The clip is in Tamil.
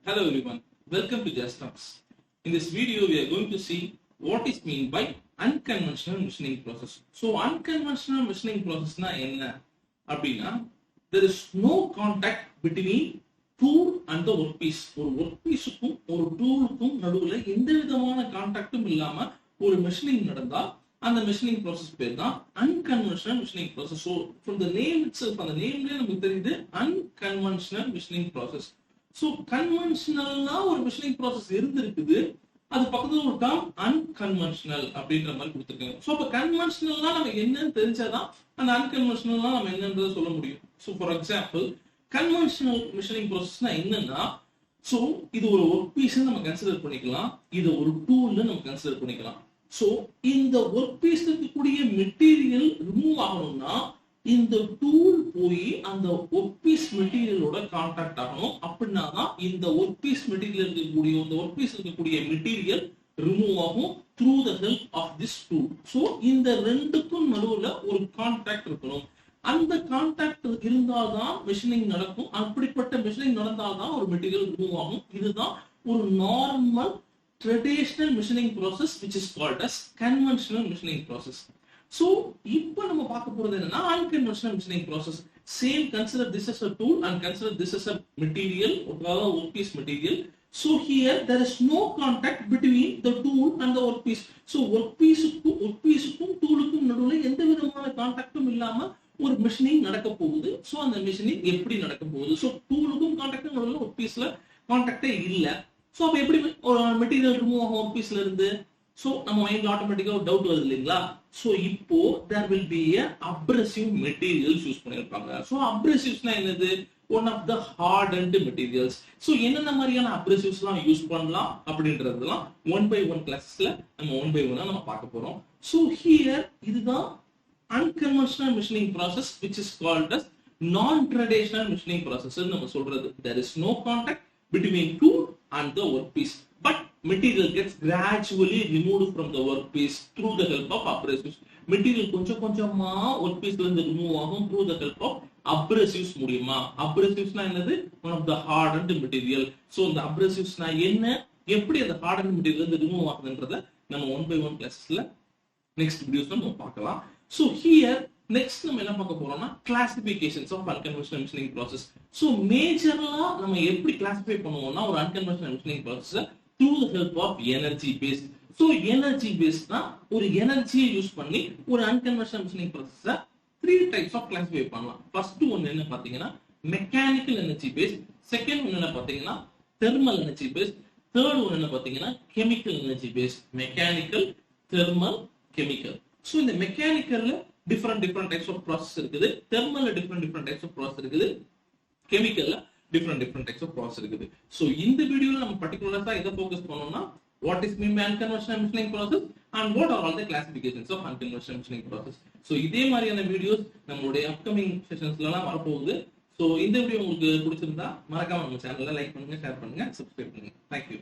Hello everyone, welcome to Just Talks. In this video, we are going to see what is meant by unconventional machining process. So, unconventional machining process na enna? Abdina, there is no contact between tool and the workpiece. ஒரு workpiece-க்கும் ஒரு tool-க்கும் நடுவுல எந்த விதமான கான்டாக்டும் இல்லாம ஒரு machining நடந்தா அந்த machining process பேர் தான் unconventional machining process. So, from the name itself, அந்த நேம்லயே நமக்கு தெரியுது unconventional machining process. So, conventional ஒரு machining process இருந்திருக்குது. அது பக்கத்துல ஒரு term unconventional அப்படின்ற மாதிரி கொடுத்திருக்காங்க. So, அப்ப conventionalனா நம்ம என்னன்னு தெரிஞ்சாதான் அந்த unconventionalனா நம்ம என்னன்றதை சொல்ல முடியும். So, for example, conventional machining processனா என்னன்னா, so இது ஒரு ஒர்க் பீஸ் நம்ம கன்சிடர் பண்ணிக்கலாம், இது ஒரு டூல் நம்ம கன்சிடர் பண்ணிக்கலாம். So, இந்த ஒர்க் பீஸ் இருக்கக்கூடிய மெட்டீரியல் ரிமூவ் ஆகணும்னா இந்த டூல் போய் அந்த ஒர்க் பீஸ் மெட்டீரியலோட கான்டாக்ட் ஆகணும். அப்படின்னா தான் இந்த ஒர்க் பீஸ் மெட்டீரியல் இருக்கக்கூடிய இந்த ஒர்க் பீஸ் இருக்கக்கூடிய மெட்டீரியல் ரிமூவ் ஆகும் through the help of this tool. So இந்த ரெண்டுக்கும் நடுவுல ஒரு கான்டாக்ட் இருக்கணும். அந்த கான்டாக்ட் இருந்தால்தான் மெஷினிங் நடக்கும். அப்படிப்பட்ட மெஷினிங் நடந்தால்தான் ஒரு மெட்டீரியல் ரிமூவ் ஆகும். இதுதான் ஒரு normal traditional machining process which is called as conventional machining process. So, இப்போ நம்ம பார்க்க போறது என்னன்னா unconventional machining process. Same, consider this as a tool and consider this as a material, workpiece material. So here there is no contact between the tool and the workpiece. So workpiece-க்கும் tool-க்கும் நடுவுல எந்த விதமான கான்டாக்டும் இல்லாம ஒரு மெஷினிங் நடக்க போகுது. சோ அந்த மெஷினிங் எப்படி நடக்க போகுது? சோ டூலுக்கும் கான்டாக்டும் நடுவுல ஒர்க்பீஸ்ல கான்டாக்டே இல்ல. சோ அப்ப எப்படி மெட்டீரியல் ரிமூவ் ஆகும் ஒர்க்பீஸ்ல இருந்து? சோ நம்ம மைண்ட்ல ஆட்டோமேட்டிக்கா ஒரு டவுட் வருது இல்லீங்களா? சோ இப்போ there will be a abrasive materials use பண்ணிருப்பாங்க. சோ abrasives-னா என்னது? One of the hardened materials. So என்னென்ன மாதிரியான abrasives-லாம் யூஸ் பண்ணலாம் அப்படின்றதெல்லாம் 1 by 1 கிளாஸ்ல நம்ம 1 by 1 நம்ம பார்க்க போறோம். சோ here இதுதான் unconventional machining process which is called as non-traditional machining process. நம்ம சொல்றது there is no contact between tool and the workpiece, but material gets gradually removed from the workpiece through the help of abrasives. Material கொஞ்சம் கொஞ்சமா workpiece-ல இருந்து ரிமூவ் ஆகும் through the help of abrasives மூலமா. abrasives-னா என்னது? One of the hardened material. So இந்த abrasives-னா என்ன, எப்படி அந்த hardened material இருந்து ரிமூவ் ஆகுதுன்றத நம்ம 1 by 1 கிளாஸ்ல நெக்ஸ்ட் வீடியோஸ்ல நம்ம பார்க்கலாம். So here next நம்ம என்ன பார்க்க போறோம்னா classifications of unconventional machining process. So மேஜரா நம்ம எப்படி கிளாசிஃபை பண்ணுவோம்னா ஒரு unconventional machining process through the help of energy based. So energy based னா ஒரு எனர்ஜியை யூஸ் பண்ணி ஒரு unconventional machining process 3 types of classify பண்ணலாம். First one என்ன பாத்தீங்கன்னா mechanical energy based, second one என்ன பாத்தீங்கன்னா thermal energy based, third one என்ன பாத்தீங்கன்னா chemical energy based. Mechanical, thermal, chemical. So இந்த மெக்கானிக்கல்ல different types of process இருக்குது, தெர்மல்ல different types of process இருக்குது, கெமிக்கல்ல different types of process இருக்குது. So இந்த வீடியோல நம்ம பர்టిక్యులரா எதை ஃபோக்கஸ் பண்ணோம்னா what is mean by unconventional machining process and what are all the classifications of unconventional machining process. So இதே மாதிரியான வீடியோஸ் நம்மளுடைய அப்கமிங் செஷன்ஸ்லலாம் வரப்போகுது. So இந்த வீடியோ உங்களுக்கு பிடிச்சிருந்தா மறக்காம நம்ம சேனலை லைக் பண்ணுங்க, ஷேர் பண்ணுங்க, சப்ஸ்கிரைப் பண்ணுங்க. Thank you.